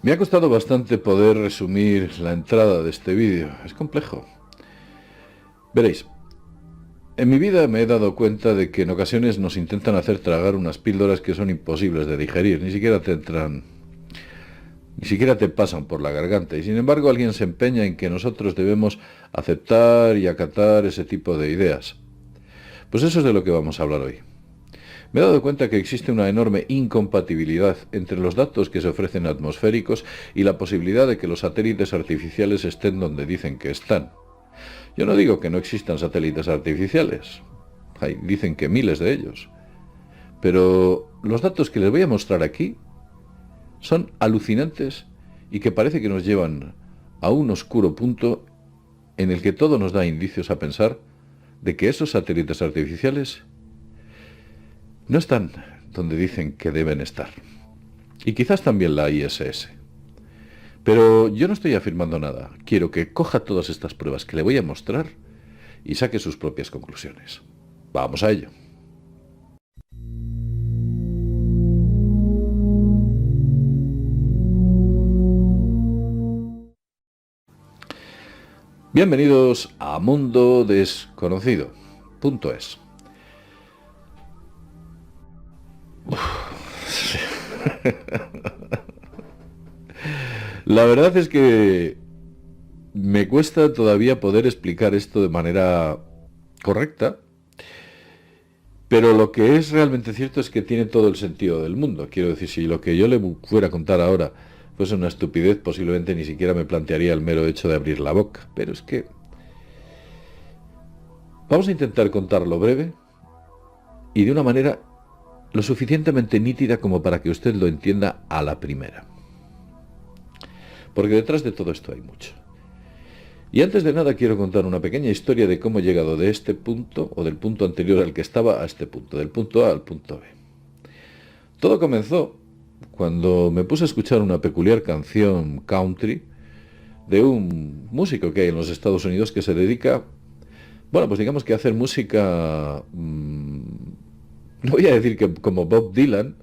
Me ha costado bastante poder resumir la entrada de este vídeo. Es complejo. Veréis, en mi vida me he dado cuenta de que en ocasiones nos intentan hacer tragar unas píldoras que son imposibles de digerir. Ni siquiera te pasan por la garganta. Y sin embargo alguien se empeña en que nosotros debemos aceptar y acatar ese tipo de ideas. Pues eso es de lo que vamos a hablar hoy. Me he dado cuenta que existe una enorme incompatibilidad entre los datos que se ofrecen atmosféricos y la posibilidad de que los satélites artificiales estén donde dicen que están. Yo no digo que no existan satélites artificiales. Dicen que miles de ellos. Pero los datos que les voy a mostrar aquí son alucinantes y que parece que nos llevan a un oscuro punto en el que todo nos da indicios a pensar de que esos satélites artificiales no están donde dicen que deben estar. Y quizás también la ISS. Pero yo no estoy afirmando nada. Quiero que coja todas estas pruebas que le voy a mostrar y saque sus propias conclusiones. Vamos a ello. Bienvenidos a Mundo Desconocido.es. La verdad es que me cuesta todavía poder explicar esto de manera correcta, pero lo que es realmente cierto es que tiene todo el sentido del mundo. Quiero decir, si lo que yo le fuera a contar ahora fuese una estupidez, posiblemente ni siquiera me plantearía el mero hecho de abrir la boca. Pero es que vamos a intentar contarlo breve y de una manera lo suficientemente nítida como para que usted lo entienda a la primera. Porque detrás de todo esto hay mucho. Y antes de nada quiero contar una pequeña historia de cómo he llegado de este punto, o del punto anterior al que estaba, a este punto, del punto A al punto B. Todo comenzó cuando me puse a escuchar una peculiar canción country de un músico que hay en los Estados Unidos que se dedica, bueno, pues digamos que a hacer música, no voy a decir que como Bob Dylan,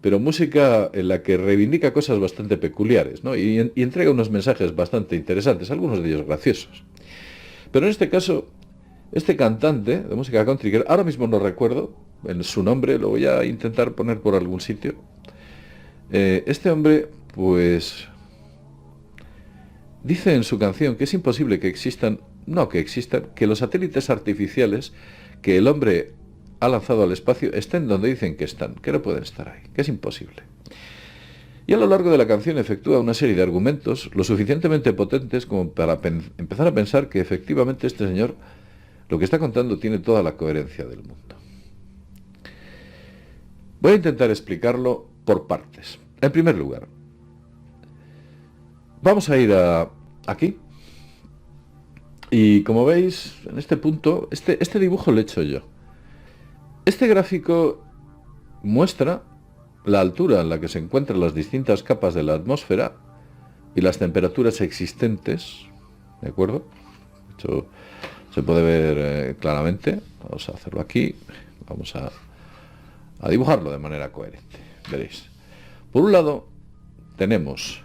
pero música en la que reivindica cosas bastante peculiares, ¿no? y entrega unos mensajes bastante interesantes, algunos de ellos graciosos. Pero en este caso, este cantante de música country, que ahora mismo no recuerdo en su nombre, lo voy a intentar poner por algún sitio, este hombre, pues, dice en su canción que es imposible que existan, que los satélites artificiales que el hombre ha lanzado al espacio estén donde dicen que están, que no pueden estar ahí, que es imposible. Y a lo largo de la canción efectúa una serie de argumentos lo suficientemente potentes como para empezar a pensar que efectivamente este señor lo que está contando tiene toda la coherencia del mundo. Voy a intentar explicarlo por partes. En primer lugar, vamos a ir aquí. Y como veis, en este punto, este dibujo lo he hecho yo. Este gráfico muestra la altura en la que se encuentran las distintas capas de la atmósfera y las temperaturas existentes, ¿de acuerdo? Esto se puede ver claramente. Vamos a hacerlo aquí. Vamos a dibujarlo de manera coherente. Veréis. Por un lado, tenemos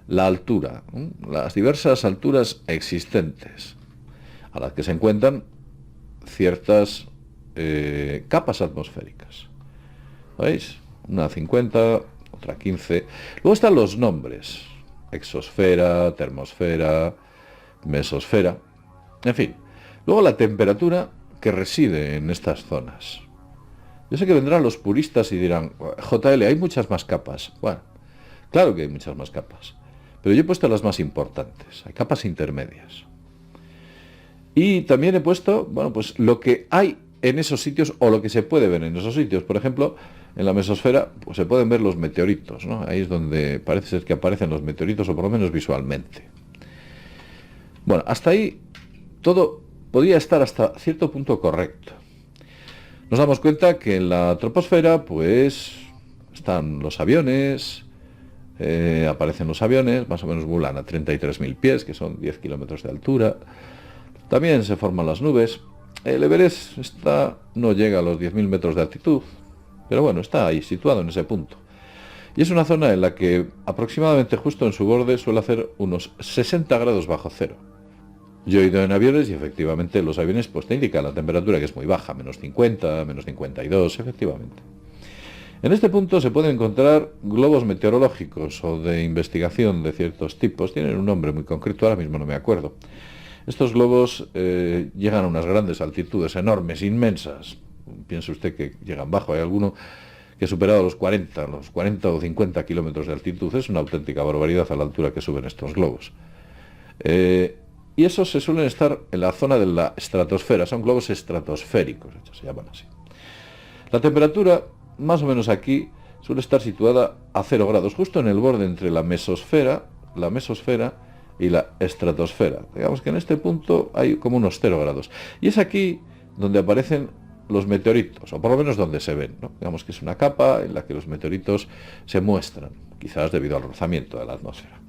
la altura, las diversas alturas existentes, a las que se encuentran ciertas capas atmosféricas. ¿Veis? Una 50, otra 15. Luego están los nombres: exosfera, termosfera, mesosfera, en fin. Luego la temperatura que reside en estas zonas. Yo sé que vendrán los puristas y dirán: JL, hay muchas más capas. Bueno, claro que hay muchas más capas, pero yo he puesto las más importantes. Hay capas intermedias. Y también he puesto, bueno, pues lo que hay en esos sitios o lo que se puede ver en esos sitios. Por ejemplo, en la mesosfera pues se pueden ver los meteoritos, ¿no? Ahí es donde parece ser que aparecen los meteoritos, o por lo menos visualmente. Bueno, hasta ahí todo podría estar hasta cierto punto correcto. Nos damos cuenta que en la troposfera pues están los aviones, aparecen los aviones, más o menos vuelan a 33.000 pies, que son 10 kilómetros de altura. También se forman las nubes. El Everest no llega a los 10.000 metros de altitud, pero bueno, está ahí, situado en ese punto. Y es una zona en la que aproximadamente justo en su borde suele hacer unos 60 grados bajo cero. Yo he ido en aviones y efectivamente los aviones pues te indican la temperatura que es muy baja, menos 50, menos 52, efectivamente. En este punto se pueden encontrar globos meteorológicos o de investigación de ciertos tipos, tienen un nombre muy concreto, ahora mismo no me acuerdo. Estos globos llegan a unas grandes altitudes, enormes, inmensas. Piense usted que llegan bajo, hay alguno que ha superado los 40 o 50 kilómetros de altitud, es una auténtica barbaridad a la altura que suben estos globos. Y esos se suelen estar en la zona de la estratosfera, son globos estratosféricos, se llaman así. La temperatura, más o menos aquí, suele estar situada a 0 grados, justo en el borde entre la mesosfera y la estratosfera. Digamos que en este punto hay como unos 0 grados. Y es aquí donde aparecen los meteoritos, o por lo menos donde se ven, ¿no? Digamos que es una capa en la que los meteoritos se muestran, quizás debido al rozamiento de la atmósfera.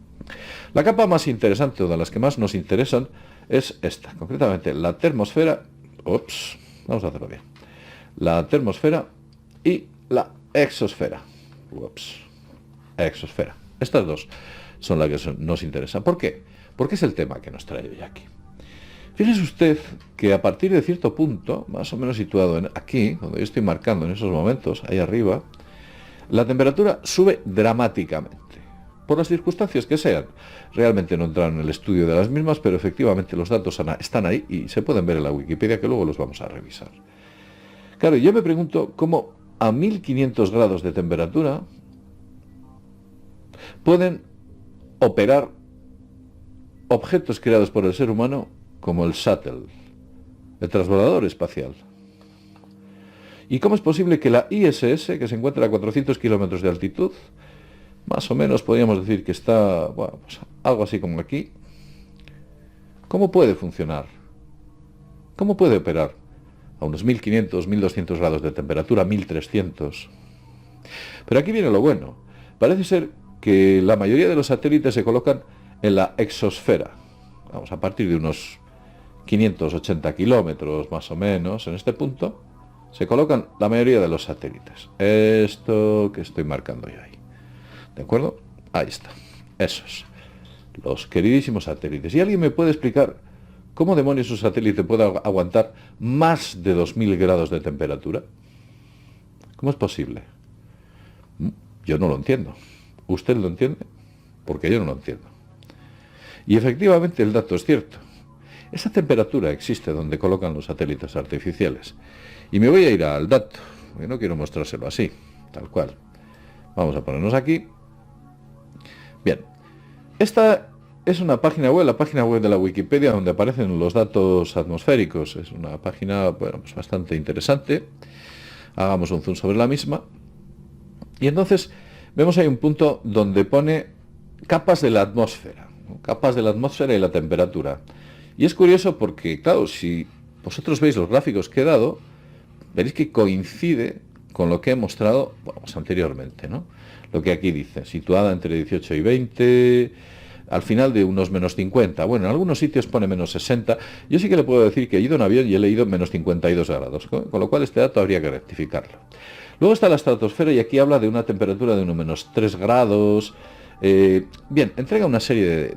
La capa más interesante, o de las que más nos interesan, es esta, concretamente la termosfera, vamos a hacerlo bien, la termosfera y la exosfera. Exosfera. Estas dos son las que nos interesan. ¿Por qué? Porque es el tema que nos trae hoy aquí. Fíjese usted que a partir de cierto punto, más o menos situado aquí, donde yo estoy marcando en esos momentos, ahí arriba, la temperatura sube dramáticamente, por las circunstancias que sean. Realmente no entraron en el estudio de las mismas, pero efectivamente los datos están ahí y se pueden ver en la Wikipedia, que luego los vamos a revisar. Claro, yo me pregunto cómo a 1500 grados de temperatura pueden operar objetos creados por el ser humano como el Shuttle, el transbordador espacial. ¿Y cómo es posible que la ISS, que se encuentra a 400 kilómetros de altitud, más o menos podríamos decir que está, bueno, pues algo así como aquí, cómo puede funcionar? ¿Cómo puede operar a unos 1500, 1200 grados de temperatura, 1300? Pero aquí viene lo bueno. Parece ser que la mayoría de los satélites se colocan en la exosfera. Vamos, a partir de unos 580 kilómetros más o menos, en este punto, se colocan la mayoría de los satélites. Esto que estoy marcando yo ahí. ¿De acuerdo? Ahí está. Esos. Los queridísimos satélites. ¿Y alguien me puede explicar cómo demonios un satélite puede aguantar más de 2000 grados de temperatura? ¿Cómo es posible? Yo no lo entiendo. ¿Usted lo entiende? Porque yo no lo entiendo. Y efectivamente el dato es cierto. Esa temperatura existe donde colocan los satélites artificiales. Y me voy a ir al dato, porque no quiero mostrárselo así, tal cual. Vamos a ponernos aquí. Bien, esta es una página web, la página web de la Wikipedia, donde aparecen los datos atmosféricos. Es una página, bueno, pues bastante interesante. Hagamos un zoom sobre la misma. Y entonces vemos ahí un punto donde pone capas de la atmósfera. Capas de la atmósfera y la temperatura. Y es curioso porque, claro, si vosotros veis los gráficos que he dado, veréis que coincide con lo que he mostrado, bueno, pues anteriormente, ¿no? Lo que aquí dice, situada entre 18 y 20, al final de unos menos 50. Bueno, en algunos sitios pone menos 60. Yo sí que le puedo decir que he ido en avión y he leído menos 52 grados, con lo cual este dato habría que rectificarlo. Luego está la estratosfera y aquí habla de una temperatura de unos menos 3 grados. Bien, entrega una serie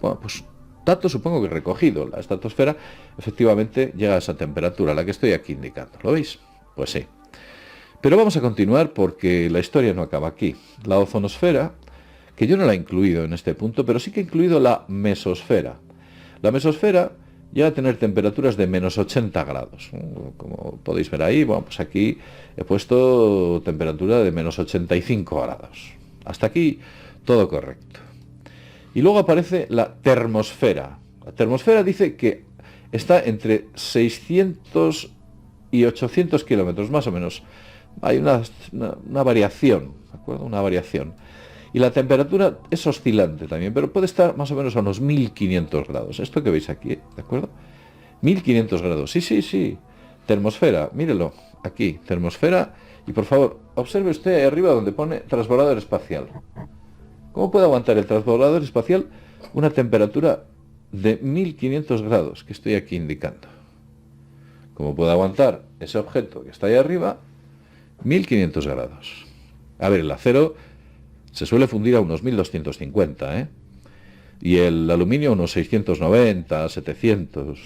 bueno, pues datos supongo que recogido. La estratosfera efectivamente llega a esa temperatura, la que estoy aquí indicando. ¿Lo veis? Pues sí. Pero vamos a continuar porque la historia no acaba aquí. La ozonosfera, que yo no la he incluido en este punto, pero sí que he incluido la mesosfera. La mesosfera llega a tener temperaturas de menos 80 grados. Como podéis ver ahí, bueno, pues aquí he puesto temperatura de menos 85 grados. Hasta aquí todo correcto. Y luego aparece la termosfera. La termosfera dice que está entre 600 y 800 kilómetros, más o menos. Hay una variación, ¿de acuerdo? Una variación. Y la temperatura es oscilante también, pero puede estar más o menos a unos 1500 grados. Esto que veis aquí, ¿de acuerdo? 1500 grados. Sí. Termosfera, mírelo, aquí, termosfera. Y por favor, observe usted ahí arriba donde pone transbordador espacial. ¿Cómo puede aguantar el transbordador espacial una temperatura de 1500 grados que estoy aquí indicando? ¿Cómo puede aguantar ese objeto que está ahí arriba 1500 grados? A ver, el acero se suele fundir a unos 1250, ¿eh? Y el aluminio a unos 690, 700.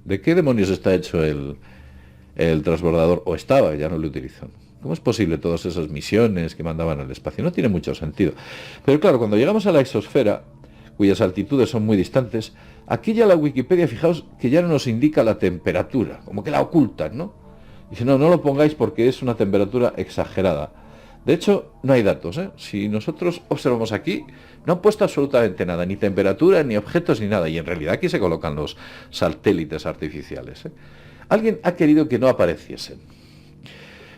¿De qué demonios está hecho el transbordador? O estaba, ya no lo utilizan. ¿Cómo es posible todas esas misiones que mandaban al espacio? No tiene mucho sentido. Pero claro, cuando llegamos a la exosfera, cuyas altitudes son muy distantes, aquí ya la Wikipedia, fijaos que ya no nos indica la temperatura, como que la ocultan, ¿no? Dice, no lo pongáis porque es una temperatura exagerada. De hecho, no hay datos, ¿eh? Si nosotros observamos aquí, no han puesto absolutamente nada, ni temperatura, ni objetos, ni nada. Y en realidad aquí se colocan los satélites artificiales, ¿eh? Alguien ha querido que no apareciesen.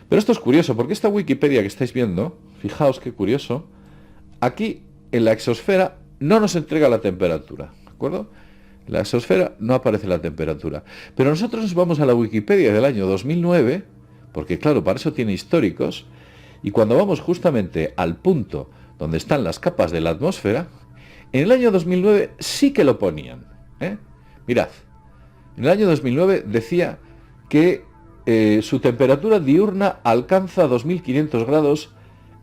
Pero esto es curioso, porque esta Wikipedia que estáis viendo, fijaos qué curioso, aquí en la exosfera no nos entrega la temperatura, ¿de acuerdo? En la exosfera no aparece la temperatura. Pero nosotros nos vamos a la Wikipedia del año 2009, porque claro, para eso tiene históricos, y cuando vamos justamente al punto donde están las capas de la atmósfera, en el año 2009 sí que lo ponían, ¿eh? Mirad, en el año 2009 decía que su temperatura diurna alcanza 2500 grados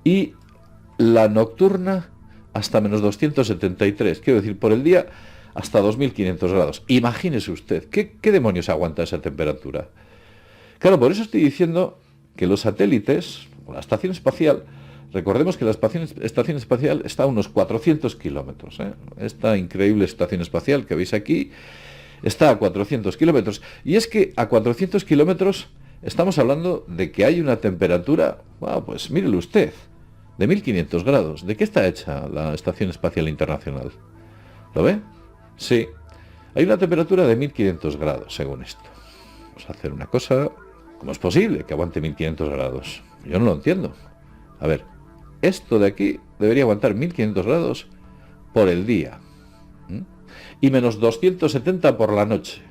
y la nocturna hasta menos 273. Quiero decir, por el día hasta 2500 grados. Imagínese usted, ¿qué demonios aguanta esa temperatura? Claro, por eso estoy diciendo que los satélites, o la estación espacial, recordemos que la estación espacial está a unos 400 kilómetros, ¿eh? Esta increíble estación espacial que veis aquí está a 400 kilómetros. Y es que a 400 kilómetros estamos hablando de que hay una temperatura, wow, pues mírelo usted, de 1500 grados. ¿De qué está hecha la Estación Espacial Internacional? ¿Lo ve? Sí. Hay una temperatura de 1500 grados, según esto. Vamos a hacer una cosa. ¿Cómo es posible que aguante 1500 grados? Yo no lo entiendo. A ver, esto de aquí debería aguantar 1500 grados por el día. Y menos 270 por la noche.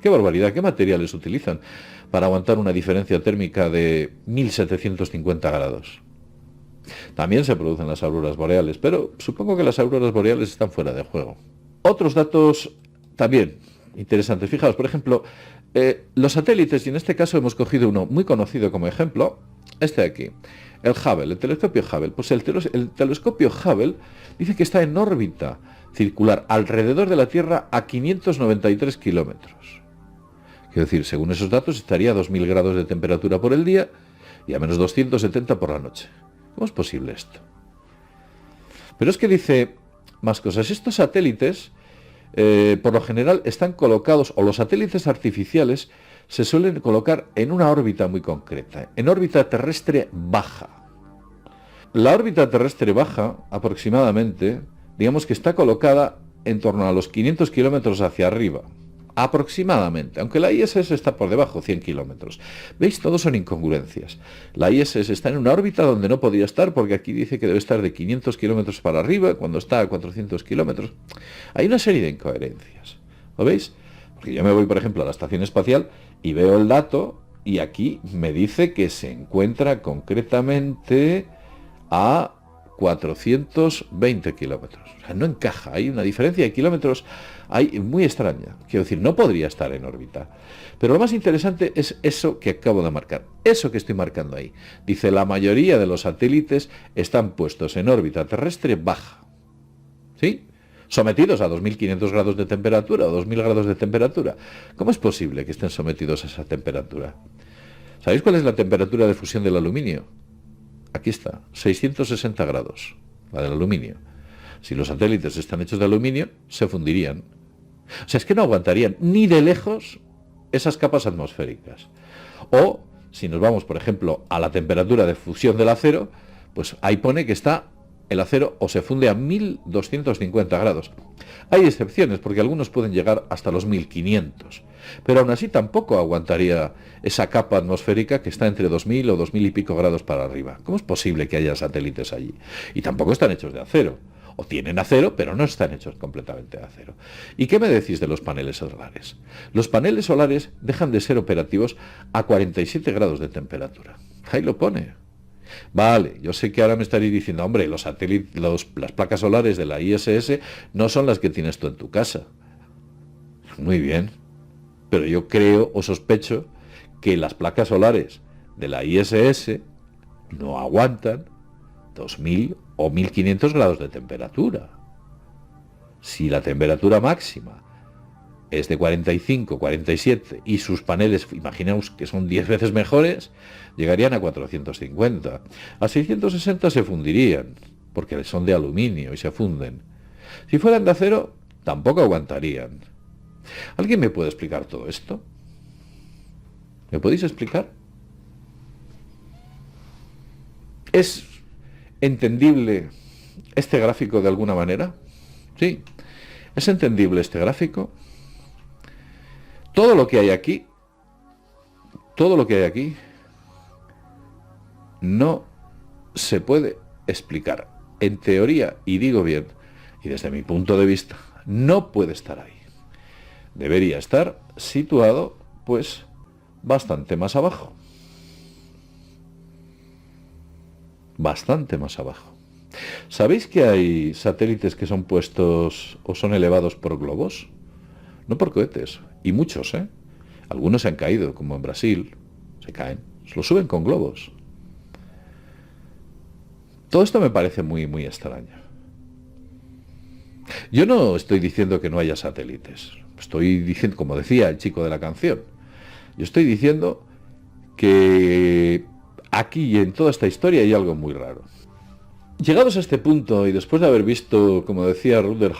¡Qué barbaridad! ¿Qué materiales utilizan para aguantar una diferencia térmica de 1750 grados? También se producen las auroras boreales, pero supongo que las auroras boreales están fuera de juego. Otros datos también interesantes. Fijaos, por ejemplo, los satélites, y en este caso hemos cogido uno muy conocido como ejemplo, este de aquí, el Hubble, el telescopio Hubble. Pues el telescopio Hubble dice que está en órbita circular alrededor de la Tierra a 593 kilómetros. Quiero decir, según esos datos, estaría a 2000 grados de temperatura por el día y a menos 270 por la noche. ¿Cómo es posible esto? Pero es que dice más cosas. Estos satélites, por lo general, están colocados, o los satélites artificiales se suelen colocar en una órbita muy concreta, en órbita terrestre baja. La órbita terrestre baja, aproximadamente, digamos que está colocada en torno a los 500 kilómetros hacia arriba, aproximadamente, aunque la ISS está por debajo, 100 kilómetros. ¿Veis? Todos son incongruencias. La ISS está en una órbita donde no podría estar, porque aquí dice que debe estar de 500 kilómetros para arriba, cuando está a 400 kilómetros. Hay una serie de incoherencias. ¿Lo veis? Porque yo me voy, por ejemplo, a la estación espacial y veo el dato, y aquí me dice que se encuentra concretamente a 420 kilómetros. O sea, no encaja, hay una diferencia de kilómetros muy extraña. Quiero decir, no podría estar en órbita. Pero lo más interesante es eso que acabo de marcar, eso que estoy marcando ahí. Dice, la mayoría de los satélites están puestos en órbita terrestre baja. ¿Sí? Sometidos a 2500 grados de temperatura o 2000 grados de temperatura. ¿Cómo es posible que estén sometidos a esa temperatura? ¿Sabéis cuál es la temperatura de fusión del aluminio? Aquí está, 660 grados, la del aluminio. Si los satélites están hechos de aluminio, se fundirían. O sea, es que no aguantarían ni de lejos esas capas atmosféricas. O, si nos vamos, por ejemplo, a la temperatura de fusión del acero, pues ahí pone que está el acero o se funde a 1250 grados. Hay excepciones, porque algunos pueden llegar hasta los 1500, pero aún así tampoco aguantaría esa capa atmosférica que está entre 2000 o 2000 y pico grados para arriba. ¿Cómo es posible que haya satélites allí? Y tampoco están hechos de acero. O tienen acero, pero no están hechos completamente de acero. ¿Y qué me decís de los paneles solares? Los paneles solares dejan de ser operativos a 47 grados de temperatura. Ahí lo pone. Vale, yo sé que ahora me estaréis diciendo, hombre, los satélites, las placas solares de la ISS no son las que tienes tú en tu casa. Muy bien, pero yo creo o sospecho que las placas solares de la ISS no aguantan 2000 o 1500 grados de temperatura. Si la temperatura máxima es de 45, 47 y sus paneles, imaginaos que son 10 veces mejores, llegarían a 450. A 660 se fundirían, porque son de aluminio y se funden. Si fueran de acero, tampoco aguantarían. ¿Alguien me puede explicar todo esto? ¿Me podéis explicar? ¿Es entendible este gráfico de alguna manera? Sí. ¿Es entendible este gráfico? Todo lo que hay aquí no se puede explicar. En teoría, y digo bien, y desde mi punto de vista, no puede estar ahí. Debería estar situado, pues, bastante más abajo. Bastante más abajo. ¿Sabéis que hay satélites que son puestos o son elevados por globos? No por cohetes. Y muchos, ¿eh? Algunos se han caído, como en Brasil. Se caen. Lo suben con globos. Todo esto me parece muy, muy extraño. Yo no estoy diciendo que no haya satélites. Estoy diciendo, como decía el chico de la canción, yo estoy diciendo que aquí y en toda esta historia hay algo muy raro. Llegados a este punto y después de haber visto, como decía Ruger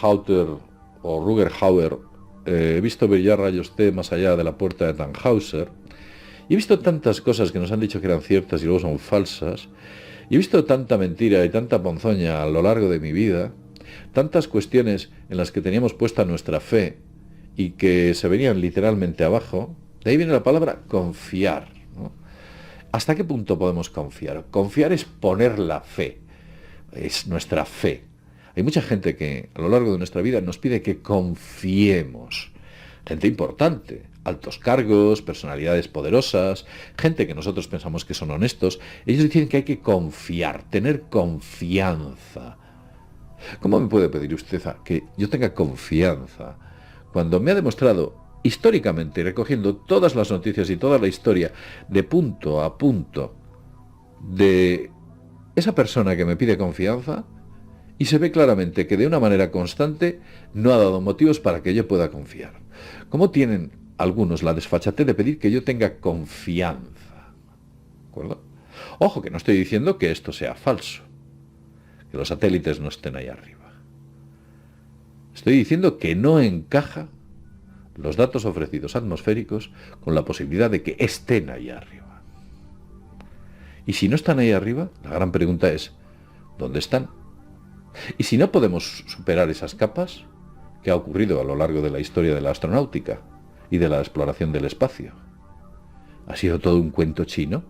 Hauer, he visto brillar rayos T más allá de la puerta de Tannhäuser, y he visto tantas cosas que nos han dicho que eran ciertas y luego son falsas, y he visto tanta mentira y tanta ponzoña a lo largo de mi vida, tantas cuestiones en las que teníamos puesta nuestra fe y que se venían literalmente abajo. De ahí viene la palabra confiar, ¿no? ¿Hasta qué punto podemos confiar? Confiar es poner la fe, es nuestra fe. Hay mucha gente que a lo largo de nuestra vida nos pide que confiemos. Gente importante, altos cargos, personalidades poderosas, gente que nosotros pensamos que son honestos. Ellos dicen que hay que confiar, tener confianza. ¿Cómo me puede pedir usted que yo tenga confianza cuando me ha demostrado históricamente, recogiendo todas las noticias y toda la historia de punto a punto de esa persona que me pide confianza, y se ve claramente que de una manera constante no ha dado motivos para que yo pueda confiar? ¿Cómo tienen algunos la desfachatez de pedir que yo tenga confianza? ¿De acuerdo? Ojo, que no estoy diciendo que esto sea falso, que los satélites no estén ahí arriba. Estoy diciendo que no encaja los datos ofrecidos atmosféricos con la posibilidad de que estén ahí arriba. Y si no están ahí arriba, la gran pregunta es, ¿dónde están? Y si no podemos superar esas capas, ¿qué ha ocurrido a lo largo de la historia de la astronáutica y de la exploración del espacio? ¿Ha sido todo un cuento chino?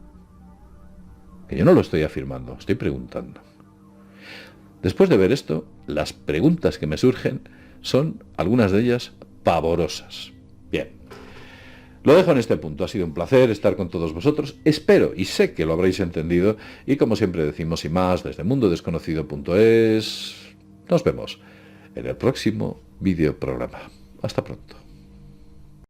Que yo no lo estoy afirmando, estoy preguntando. Después de ver esto, las preguntas que me surgen son, algunas de ellas, pavorosas. Bien, lo dejo en este punto. Ha sido un placer estar con todos vosotros. Espero y sé que lo habréis entendido. Y como siempre decimos, y más, desde mundodesconocido.es, nos vemos en el próximo videoprograma. Hasta pronto.